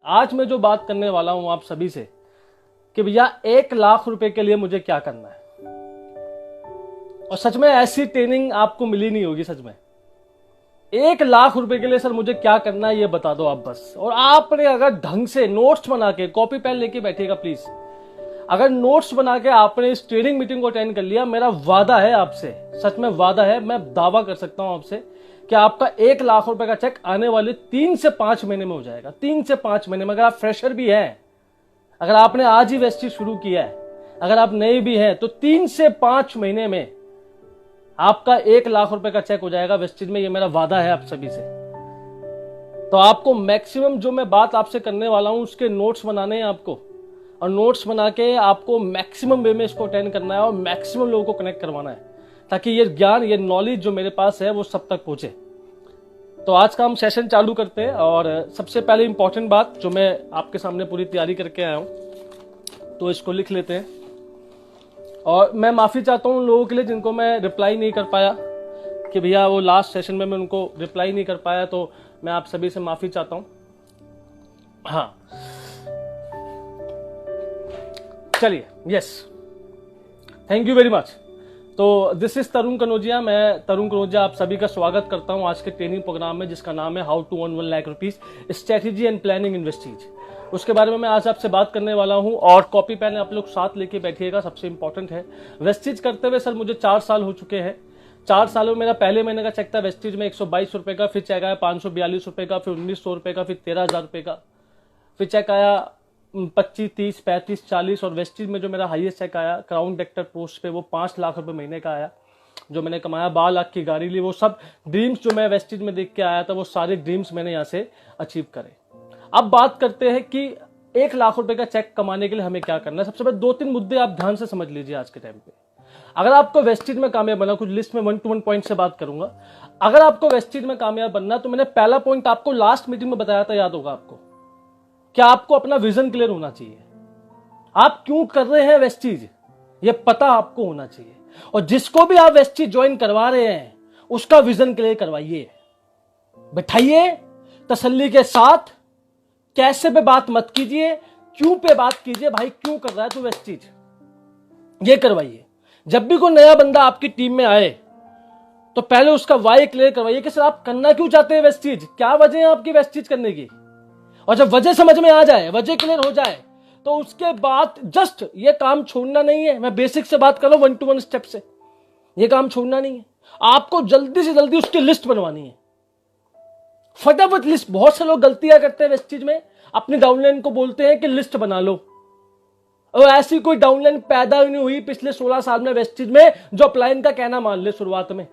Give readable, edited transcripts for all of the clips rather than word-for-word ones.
आज मैं जो बात करने वाला हूं आप सभी से कि भैया 1 लाख रुपए के लिए मुझे क्या करना है। और सच में ऐसी ट्रेनिंग आपको मिली नहीं होगी। सच में 1 लाख रुपए के लिए सर मुझे क्या करना है ये बता दो आप बस। और आपने अगर ढंग से नोट्स बना के कॉपी पेन लेके बैठिएगा प्लीज। अगर नोट्स बना के आपने इस ट्रेनिंग मीटिंग को अटेंड कर लिया, मेरा वादा है आपसे, सच में वादा है, मैं दावा कर सकता हूं आपसे कि आपका 1 लाख रुपए का चेक आने वाले 3 से 5 महीने में हो जाएगा। 3 से 5 महीने में। अगर आप फ्रेशर भी हैं, अगर आपने आज ही वेस्टेज शुरू किया है, अगर आप नए भी हैं, तो 3 से 5 महीने में आपका 1 लाख रुपए का चेक हो जाएगा वेस्टेज में। ये मेरा वादा है आप सभी से। तो आपको मैक्सिमम जो मैं बात आपसे करने वाला हूं उसके नोट्स बनाने हैं आपको, और नोट्स बना के आपको मैक्सिमम वे में इसको अटेंड करना है और मैक्सिमम लोगों को कनेक्ट करवाना है, ताकि ये ज्ञान, ये नॉलेज जो मेरे पास है वो सब तक पहुंचे। तो आज का हम सेशन चालू करते हैं। और सबसे पहले इंपॉर्टेंट बात जो मैं आपके सामने पूरी तैयारी करके आया हूं, तो इसको लिख लेते हैं। और मैं माफी चाहता हूं उन लोगों के लिए जिनको मैं रिप्लाई नहीं कर पाया, कि भैया वो लास्ट सेशन में मैं उनको रिप्लाई नहीं कर पाया, तो मैं आप सभी से माफी चाहता हूं। हाँ चलिए, yes, thank you very much. तो दिस इज तरुण कनौजिया। मैं तरुण कनौजिया आप सभी का स्वागत करता हूं आज के ट्रेनिंग प्रोग्राम में, जिसका नाम है how to earn 1 lakh rupees strategy and planning in wastage. उसके बारे में मैं आज आपसे बात करने वाला हूं। और कॉपी पेन आप लोग साथ लेके बैठिएगा, सबसे इंपॉर्टेंट है। वेस्टेज करते हुए सर मुझे 4 साल हो चुके हैं। 4 सालों में मेरा पहले महीने का चेक था वेस्टेज में 122 रुपए का, फिर चेक आया 542 रुपए का, फिर 1900 रुपए का, फिर 13,000 रुपए का, फिर चेक आया 25, 30, 35, 40। और वेस्टेज में जो मेरा हाईएस्ट चेक आया क्राउन डायरेक्टर पोस्ट पे, वो 5 लाख रुपए महीने का आया, जो मैंने कमाया। 12 लाख की गाड़ी ली। वो सब ड्रीम्स जो मैं वेस्टेज में देख के आया था, वो सारे ड्रीम्स मैंने यहाँ से अचीव करे। अब बात करते हैं कि 1 लाख रुपए का चेक कमाने के लिए हमें क्या करना है। सबसे पहले 2-3 मुद्दे आप ध्यान से समझ लीजिए आज के टाइम पे। अगर आपको वेस्टेज में कामयाब बनना, कुछ लिस्ट में 1 to 1 पॉइंट से बात करूंगा। अगर आपको वेस्टेज में कामयाब बनना, तो मैंने पहला पॉइंट आपको लास्ट मीटिंग में बताया था, याद होगा आपको, कि आपको अपना विजन क्लियर होना चाहिए। आप क्यों कर रहे हैं वेस्टेज, ये पता आपको होना चाहिए। और जिसको भी आप वेस्टेज ज्वाइन करवा रहे हैं, उसका विजन क्लियर करवाइए, बैठाइए तसल्ली के साथ। कैसे पे बात मत कीजिए, क्यों पे बात कीजिए। भाई क्यों कर रहा है तू वेस्टेज, ये करवाइए। जब भी कोई नया बंदा आपकी टीम में आए, तो पहले उसका वाई क्लियर करवाइए कि सर आप करना क्यों चाहते हैं वेस्टेज, क्या वजह है आपकी वेस्टेज करने की। और जब वजह समझ में आ जाए, वजह क्लियर हो जाए, तो उसके बाद जस्ट ये काम छोड़ना नहीं है। मैं बेसिक से बात कर रहा हूं, 1 to 1 स्टेप से। ये काम छोड़ना नहीं है, आपको जल्दी से जल्दी उसकी लिस्ट बनवानी है, फटाफट लिस्ट। बहुत से लोग गलतियां करते हैं वेस्टेज में, अपनी डाउनलाइन को बोलते हैं कि लिस्ट बना लो। और ऐसी कोई डाउनलाइन पैदा ही नहीं हुई पिछले 16 साल में वेस्टेज में जो अपलाइन का कहना मान ले। शुरुआत में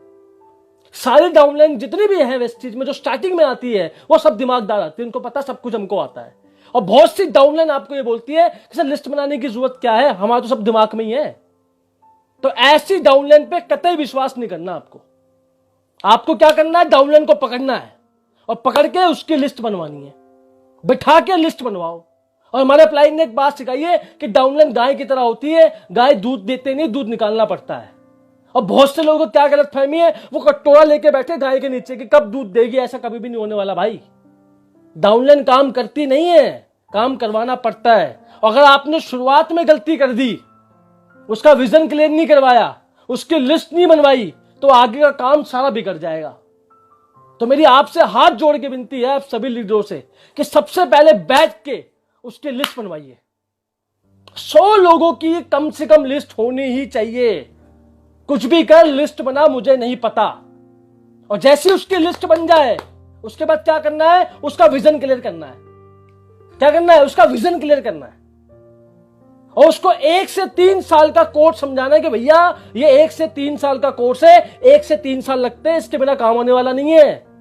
सारी डाउनलाइन जितनी भी है वेस्टेज में, जो स्टार्टिंग में आती है, वो सब दिमागदार आती है, उनको पता सब कुछ हमको आता है। और बहुत सी डाउनलाइन आपको ये बोलती है कि सर लिस्ट बनाने की जरूरत क्या है, हमारा तो सब दिमाग में ही है। तो ऐसी डाउनलाइन पे कतई विश्वास नहीं करना। आपको क्या करना है, डाउनलाइन को पकड़ना है और पकड़ के उसकी लिस्ट बनवानी है। बिठा के लिस्ट बनवाओ। और हमारे अपलाइन ने एक बात सिखाई है कि डाउनलाइन गाय की तरह होती है, गाय दूध देते नहीं, दूध निकालना पड़ता है। और बहुत से लोगों को क्या गलत फहमी है, वो कटोरा लेके बैठे गाय के नीचे कि कब दूध देगी। ऐसा कभी भी नहीं होने वाला भाई। डाउनलाइन काम करती नहीं है, काम करवाना पड़ता है। और अगर आपने शुरुआत में गलती कर दी, उसका विजन क्लियर नहीं करवाया, उसकी लिस्ट नहीं बनवाई, तो आगे का काम सारा बिगड़ जाएगा। तो मेरी आपसे हाथ जोड़ के विनती है आप सभी लीडरों से कि सबसे पहले बैठ के उसकी लिस्ट बनवाइए। 100 लोगों की कम से कम लिस्ट होनी ही चाहिए। कुछ भी कर, लिस्ट बना, मुझे नहीं पता। और जैसे उसकी लिस्ट बन जाए, उसके बाद क्या करना है, उसका विजन क्लियर करना है। क्या करना है, उसका विजन क्लियर करना है। और उसको 1 से 3 साल का कोर्स समझाना है कि भैया ये 1 से 3 साल का कोर्स है, 1 से 3 साल लगते हैं, इसके बिना काम होने वाला नहीं है।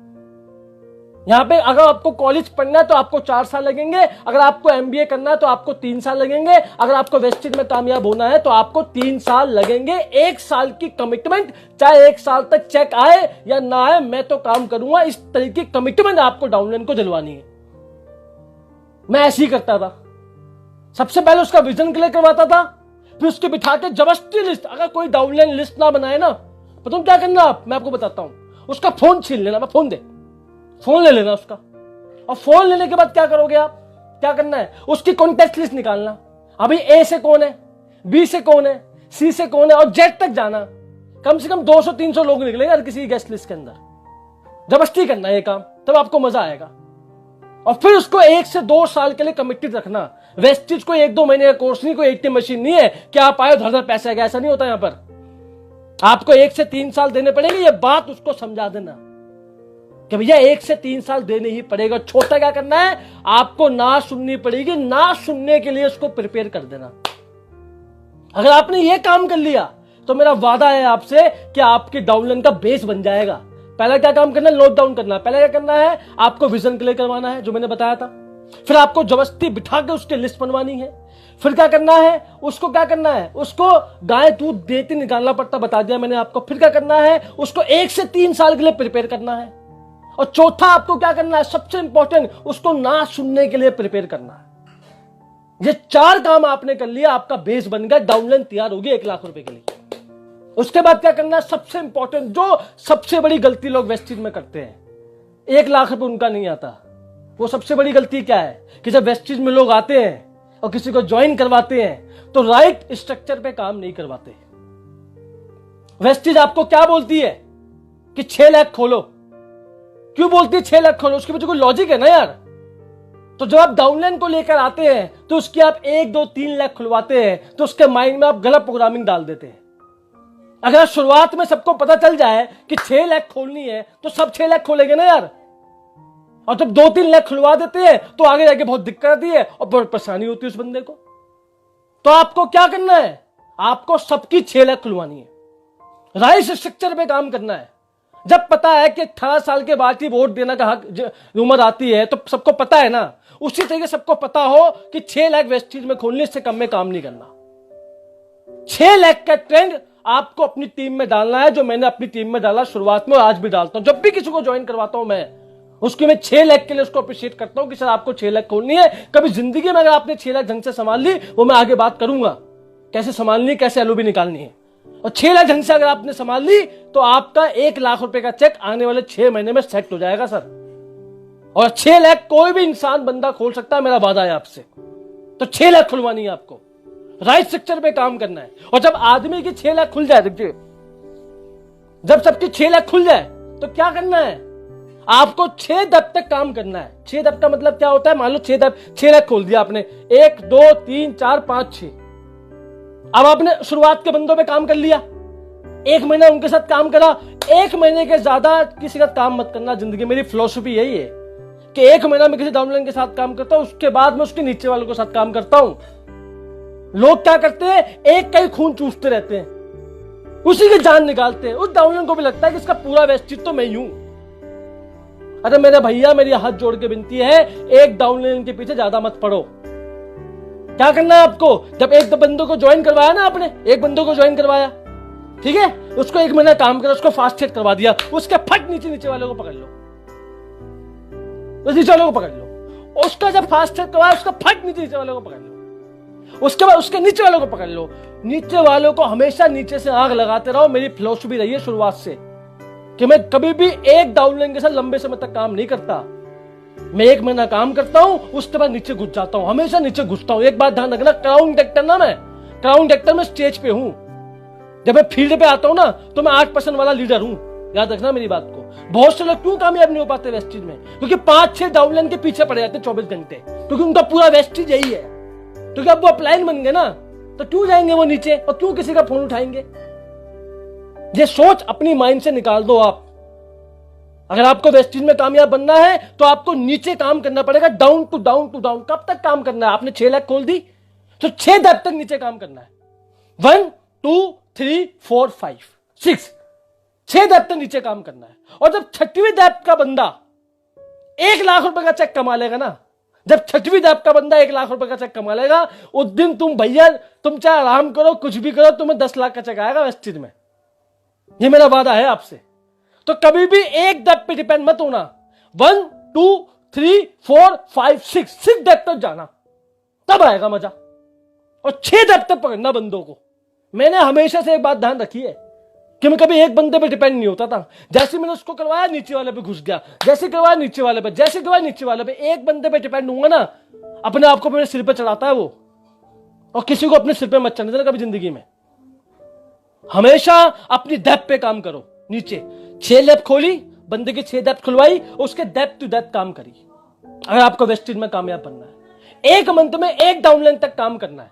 यहां पे अगर आपको कॉलेज पढ़ना है तो आपको 4 साल लगेंगे, अगर आपको एमबीए करना है तो आपको 3 साल लगेंगे, अगर आपको वेस्टेज में कामयाब होना है तो आपको 3 साल लगेंगे। 1 साल की कमिटमेंट, चाहे 1 साल तक चेक आए या ना आए, मैं तो काम करूंगा, इस तरीके की कमिटमेंट आपको डाउनलाइन को दिलवानी है। मैं ऐसे ही करता था। सबसे पहले उसका विजन क्लियर करवाता था, फिर उसके बिठा के जबरदस्ती लिस्ट। अगर कोई डाउनलाइन लिस्ट ना बनाए ना, तो तुम क्या करना, मैं आपको बताता हूं, उसका फोन छीन लेना। मैं फोन ले लेना उसका। और फोन लेने के बाद क्या करोगे आप, क्या करना है, उसकी कॉन्टेक्ट लिस्ट निकालना। अभी ए से कौन है, बी से कौन है, सी से कौन है, और जेड तक जाना। कम से कम 200-300 लोग निकलेंगे हर किसी गेस्ट लिस्ट के अंदर। जबरदस्ती करना है ये काम, तब आपको मजा आएगा। और फिर उसको 1 से 2 साल के लिए कमिटेड रखना। वेस्टिज को 1-2 महीने का कोर्स नहीं, कोई एटीएम मशीन नहीं है कि आप आए धड़ पैसे आ गया, ऐसा नहीं होता यहां पर। आपको 1 से 3 साल देने पड़ेंगे, ये बात उसको समझा देना कि भैया 1 से 3 साल देने ही पड़ेगा। छोटा क्या करना है, आपको ना सुननी पड़ेगी, ना सुनने के लिए उसको प्रिपेयर कर देना। अगर आपने ये काम कर लिया तो मेरा वादा है आपसे कि आपके डाउनलाइन का बेस बन जाएगा। पहला क्या काम करना है, नोट डाउन करना है। पहले क्या करना है, आपको विजन क्लियर करवाना है जो मैंने बताया था। फिर आपको जबरदस्ती बिठा के उसकी लिस्ट बनवानी है। फिर क्या करना है, उसको क्या करना है, उसको गाय दूध देती निकालना पड़ता, बता दिया मैंने आपको। फिर क्या करना है, उसको 1 से 3 साल के लिए प्रिपेयर करना है। और चौथा आपको क्या करना है, सबसे इंपॉर्टेंट, उसको ना सुनने के लिए प्रिपेयर करना है। ये 4 काम आपने कर लिया, आपका बेस बन गया, डाउनलाइन तैयार होगी 1 लाख रुपए के लिए। उसके बाद क्या करना है, सबसे इंपॉर्टेंट, जो सबसे बड़ी गलती लोग वेस्टिज में करते हैं, 1 लाख रुपए उनका नहीं आता। वो सबसे बड़ी गलती क्या है कि जब वेस्टिज में लोग आते हैं और किसी को ज्वाइन करवाते हैं तो राइट स्ट्रक्चर पे काम नहीं करवाते। वेस्टिज आपको क्या बोलती है कि 6 लाख खोलो। क्यों बोलती है 6 लाख खोलो, उसके पीछे कोई लॉजिक है ना यार। तो जब आप डाउनलाइन को लेकर आते हैं तो उसकी आप 1, 2, 3 लाख खुलवाते हैं तो उसके माइंड में आप गलत प्रोग्रामिंग डाल देते हैं। अगर शुरुआत में सबको पता चल जाए कि 6 लाख खोलनी है तो सब 6 लाख खोलेंगे ना यार। और जब 2-3 लाख खुलवा देते हैं तो आगे जाके बहुत दिक्कत आती है और बहुत परेशानी होती है उस बंदे को। तो आपको क्या करना है, आपको सबकी 6 लाख खुलवानी है, राइट स्ट्रक्चर पे काम करना है। जब पता है कि 18 साल के बाद ही वोट देने का हक उम्र आती है तो सबको पता है ना, उसी तरीके सबको पता हो कि 6 लाख वेस्टिज में खोलने से कम में काम नहीं करना। 6 लाख का ट्रेंड आपको अपनी टीम में डालना है, जो मैंने अपनी टीम में डाला शुरुआत में और आज भी डालता हूं। जब भी किसी को ज्वाइन करवाता हूं मैं उसकी मैं 6 लाख के लिए उसको अप्रिशिएट करता हूं कि सर आपको 6 लाख खोलनी है। कभी जिंदगी में अगर आपने 6 लाख ढंग से संभाल ली, वो मैं आगे बात करूंगा कैसे संभालनी है, कैसे एलओबी निकालनी है। और 6 लाख ढंग से अगर आपने संभाल ली तो आपका 1 लाख रुपए का चेक आने वाले 6 महीने में सेट हो जाएगा सर। और 6 लाख कोई भी इंसान बंदा खोल सकता है, मेरा वादा है आपसे। तो 6 लाख खुलवानी है आपको, राइट स्ट्रक्चर पे काम करना है। और जब आदमी की 6 लाख खुल जाए, देखिए जब सबकी 6 लाख खुल जाए तो क्या करना है, आपको 6 दब तक काम करना है। 6 दब का मतलब क्या होता है, मान लो 6 लाख खोल दिया आपने, 1, 2, 3, 4, 5, 6। अब आपने शुरुआत के बंदों पे काम कर लिया, 1 महीना उनके साथ काम करा। 1 महीने के ज्यादा किसी का काम मत करना जिंदगी। मेरी फिलॉसफी यही है कि 1 महीना में किसी डाउनलाइन के साथ काम करता हूं, उसके बाद मैं उसके नीचे वालों के साथ काम करता हूं। लोग क्या करते हैं, एक का ही खून चूसते रहते हैं, उसी की जान निकालते हैं। उस डाउनलाइन को भी लगता है कि इसका पूरा वेस्टिज तो मैं ही हूं। अरे मेरे भैया, मेरी हाथ जोड़ के विनती है, एक डाउनलाइन के पीछे ज्यादा मत पड़ो। क्या करना है आपको, जब एक बंदों को ज्वाइन करवाया ना आपने, एक बंदों को ज्वाइन करवाया, ठीक है, उसको 1 महीना काम करा, उसको फास्ट ट्रैक करवा दिया, उसके फट नीचे वालों को पकड़ लो, उस नीचे वालों को पकड़ लो। उसका जब फास्ट ट्रैक करवाया, उसका फट नीचे वालों को पकड़ लो, उसके बाद उसके नीचे वालों को पकड़ लो। नीचे वालों को हमेशा नीचे से आग लगाते रहो। मेरी फिलॉसफी रही है शुरुआत से कि मैं कभी भी एक डाउनलाइन के साथ लंबे समय तक काम नहीं करता। मैं 1 महीना काम करता हूं, उसके बाद नीचे घुस जाता हूं, हमेशा नीचे घुसता हूं। एक बात ध्यान रखना, क्राउन एक्टर ना, मैं क्राउन एक्टर में स्टेज पे हूं। जब मैं फील्ड पे आता हूं ना तो मैं 8% वाला लीडर हूं। याद रखना मेरी बात को। बहुत से लोग क्यों कामयाब नहीं हो पाते वेस्टिज में, क्योंकि 5-6 डाउनलाइन के पीछे पड़े जाते 24 घंटे, क्योंकि उनका पूरा वेस्टिज यही है। क्योंकि अब वो अपलाइन बन गए ना, तो क्यों जाएंगे वो नीचे और क्यों किसी का फोन उठाएंगे। ये सोच अपनी माइंड से निकाल दो आप। अगर आपको वेस्टिज में कामयाब बनना है तो आपको नीचे काम करना पड़ेगा, down to down to down. कब तक काम करना है, आपने 6 लाख खोल दी तो 6 दब तक नीचे काम करना है। 1, 2, 3, 4, 5, 6, 6 दब तक नीचे काम करना है। और जब 6वीं दब का बंदा 1 लाख रुपए का चेक कमा लेगा ना, जब 6वीं दब का बंदा 1 लाख रुपए का चेक कमा लेगा, उस दिन तुम भैया, तुम चाहे आराम करो, कुछ भी करो, तुम्हें 10 लाख का चेक आएगा वेस्टिज में। ये मेरा वादा है आपसे। तो कभी भी एक दब पे डिपेंड मत होना। 1, 2, 3, 4, 5, 6 दब तक जाना, तब आएगा मजा। और 6 दब तक पकड़ना बंदों को। मैंने हमेशा से एक बात ध्यान रखी है कि मैं कभी एक बंदे पे डिपेंड नहीं होता था। जैसे मैंने उसको करवाया नीचे वाले पे घुस गया, जैसे करवाया नीचे वाले पे, जैसे करवाया नीचे वाले पे, एक बंदे पे डिपेंड होऊंगा ना, अपने आप को मेरे सिर पे चढ़ाता है वो। और किसी को अपने सिर पे मत चढ़ने देना कभी जिंदगी में। हमेशा अपनी डेप्थ पे काम करो। नीचे 6 लैब खोली, बंदे की 6 डेप्थ खुलवाई, उसके डेप्थ टू डेप्थ काम करी। अगर आपको वेस्टेज में कामयाब बनना है, एक मंथ में एक डाउनलाइन तक काम करना है।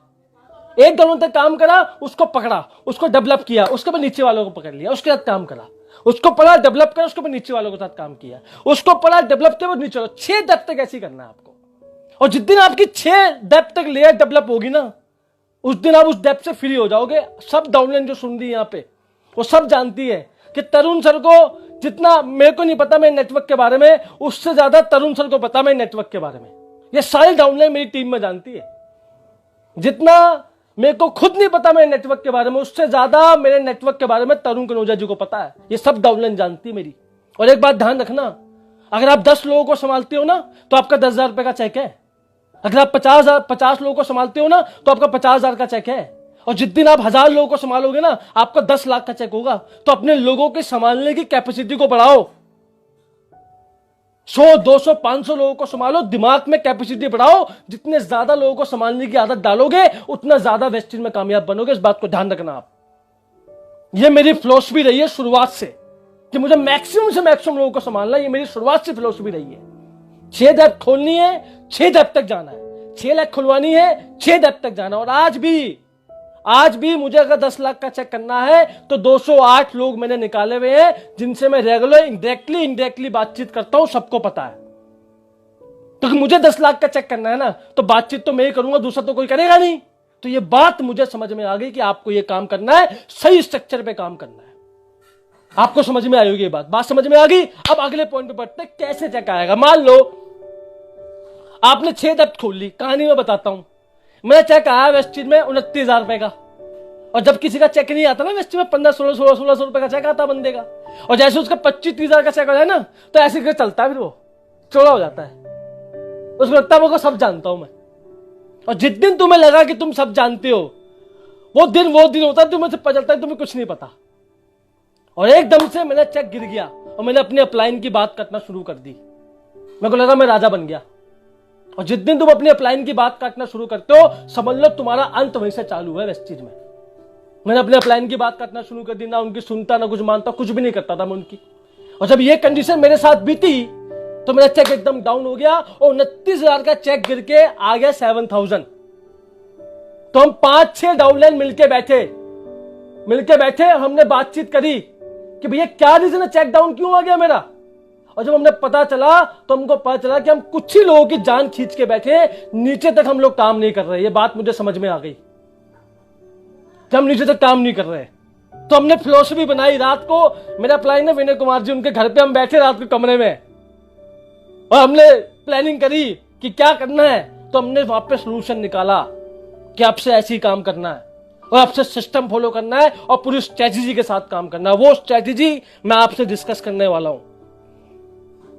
एक डाउनलाइन तक काम करा, उसको पकड़ा, उसको डेवलप किया, उसके बाद नीचे वालों को पकड़ लिया, उसके साथ काम करा, उसको पढ़ा, डेवलप करा, उसके बाद नीचे वालों के साथ काम किया, उसको पढ़ा, डेवलप किया, नीचे वालों। 6 डेप्थ तक ऐसे ही करना है आपको। और जिस दिन आपकी 6 डेप्थ तक लेयर डेवलप होगी ना, उस दिन आप उस डेप्थ से फ्री हो जाओगे। सब डाउनलाइन जो सुन रही है यहाँ पे, वो सब जानती है कि तरुण सर को जितना मेरे को नहीं पता मैं नेटवर्क के बारे में, उससे ज्यादा तरुण सर को पता मैं नेटवर्क के बारे में। ये सारी डाउनलाइन मेरी टीम में जानती है। जितना मेरे को खुद नहीं पता मैं नेटवर्क के बारे में, उससे ज्यादा मेरे नेटवर्क के बारे में तरुण कनौजिया जी को पता है। ये सब डाउनलाइन जानती है मेरी। और एक बात ध्यान रखना, अगर आप 10 लोगों को संभालते हो ना, तो आपका 10,000 रुपए का चेक है। अगर आप 50 लोगों को संभालते हो ना, तो आपका 50,000 का चेक है। और जिस दिन आप 1000 लोगों को संभालोगे ना, आपका 10 लाख का चेक होगा। तो अपने लोगों के संभालने की कैपेसिटी को बढ़ाओ। 100, 200, 500 लोगों को संभालो, दिमाग में कैपेसिटी बढ़ाओ। जितने ज्यादा लोगों को संभालने की आदत डालोगे, उतना ज्यादा वेस्टेज में कामयाब बनोगे। इस बात को ध्यान रखना आप। ये मेरी फिलॉसफी रही है शुरुआत से, कि मुझे मैक्सिमम से मैक्सिमम लोगों को संभालना। ये मेरी शुरुआत से फिलॉसफी रही है। 6 डेप्थ खोलनी है, 6 डेप्थ तक जाना है। 6 लाख खुलवानी है, 6 डेप्थ तक जाना है। और आज भी मुझे अगर 10 लाख का चेक करना है, तो 208 लोग मैंने निकाले हुए हैं, जिनसे मैं रेगुलर इनडायरेक्टली बातचीत करता हूं। सबको पता है। तो मुझे 10 लाख का चेक करना है ना, तो बातचीत तो मैं ही करूंगा, दूसरा तो कोई करेगा नहीं। तो ये बात मुझे समझ में आ गई कि आपको ये काम करना है, सही स्ट्रक्चर पे काम करना है। आपको समझ में आई होगी ये बात समझ में आ गई। अब अगले पॉइंट पे बढ़ते हैं, कैसे चेक आएगा। मान लो आपने 6 डेप्थ खोल ली, कहानी में बताता हूं। मेरा चेक आया वेस्टेज में 29,000 रुपए का। और जब किसी का चेक नहीं आता ना वेस्टेज में, 1500-1600 रुपए का चेक आता बंदे का, और जैसे उसका 25-30,000 का चेक हो जाए ना, तो ऐसे करके चलता है, फिर वो चौड़ा हो जाता है। उसको लगता है वो सब जानता हूं मैं। और जिस दिन तुम्हें लगा कि तुम सब जानते हो, वो दिन होता है तुम्हें से पता चलता है तुम्हें कुछ नहीं पता। और एकदम से मेरा चेक गिर गया और मैंने अपने अपलाइन की बात करना शुरू कर दी। मेरे को लगा मैं राजा बन गया। और जिस दिन तुम अपनी अपलाइन की बात काटना शुरू करते हो, समझ लो तुम्हारा अंत वहीं से चालू है वेस्टेज में। मैंने अपने अपलाइन की बात काटना शुरू कर दी, ना उनकी सुनता, ना कुछ मानता, कुछ भी नहीं करता था मैं उनकी। और जब ये कंडीशन मेरे साथ बीती, तो मेरा चेक एकदम डाउन हो गया और 29,000 का चेक गिर के आ गया 7,000। तो हम 5-6 डाउनलाइन मिलके बैठे, हमने बातचीत करी कि भैया क्या रीजन है, चेक डाउन क्यों आ गया मेरा। और जब हमने पता चला, तो हमको पता चला कि हम कुछ ही लोगों की जान खींच के बैठे, नीचे तक हम लोग काम नहीं कर रहे। ये बात मुझे समझ में आ गई कि हम नीचे तक काम नहीं कर रहे। तो हमने फिलॉसफी बनाई। रात को मेरा प्लान है विनय कुमार जी, उनके घर पे हम बैठे रात के कमरे में, और हमने प्लानिंग करी कि क्या करना है। तो हमने वहां पे सोल्यूशन निकाला कि आपसे ऐसे ही काम करना है, और आपसे सिस्टम फॉलो करना है, और पूरी स्ट्रेटेजी के साथ काम करना है। वो स्ट्रेटेजी मैं आपसे डिस्कस करने वाला हूं।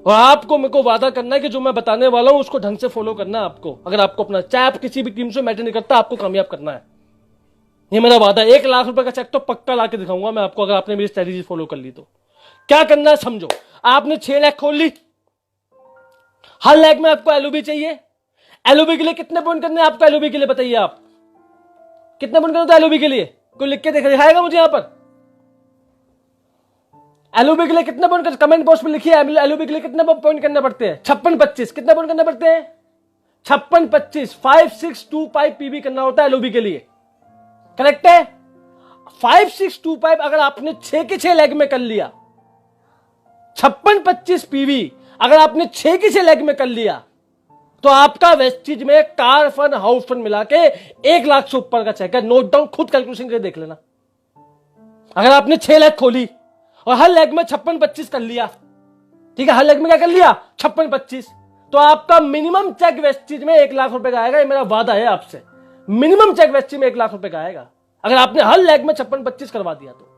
और आपको मेरे को वादा करना है कि जो मैं बताने वाला हूं उसको ढंग से फॉलो करना है आपको। अगर आपको अपना, चाहे आप किसी भी टीम से मैटर नहीं करता, आपको कामयाब करना है। ये मेरा वादा है। 1 लाख रुपए का चेक तो पक्का लाके दिखाऊंगा मैं आपको, अगर आपने मेरी स्ट्रेटेजी फॉलो कर ली तो। क्या करना है समझो। आपने 6 लाख खोल ली, हर लाख में आपको एलओबी चाहिए। एलओबी के लिए कितने पॉइंट करने हैं आपको? एलओबी के लिए बताइए आप कितने पॉइंट करते हो एलओबी के लिए? कोई लिख के दिखाएगा मुझे यहां पर? एलओबी के लिए कितने पॉइंट, कमेंट बॉक्स में लिखिए। एलओबी के लिए कितने पॉइंट करने पड़ते हैं? 56-25। कितने पॉइंट करने पड़ते हैं? 56-25। 5-6-2-5 पीबी करना होता है एलओबी के लिए। करेक्ट है? 5-6-2-5 अगर आपने 6 के 6 लेग में कर लिया, 56-25 पीवी अगर आपने 6 के 6 लेग में कर लिया, तो आपका वेस्टेज में कार फंड, हाउस फंड मिला के 1 लाख से ऊपर का चेक है। नोट डाउन, खुद कैलकुलेशन करके देख लेना। अगर आपने 6 लाख खोली और हर लेग में 56-25 कर लिया, ठीक है, हर लेग में क्या कर लिया? 56-25, तो आपका मिनिमम चेक वेस्टेज में 1 लाख रुपए का आएगा। ये मेरा वादा है आपसे। मिनिमम चेक वेस्टेज में 1 लाख रुपए का आएगा, अगर आपने हर लेग में 56-25 करवा दिया तो।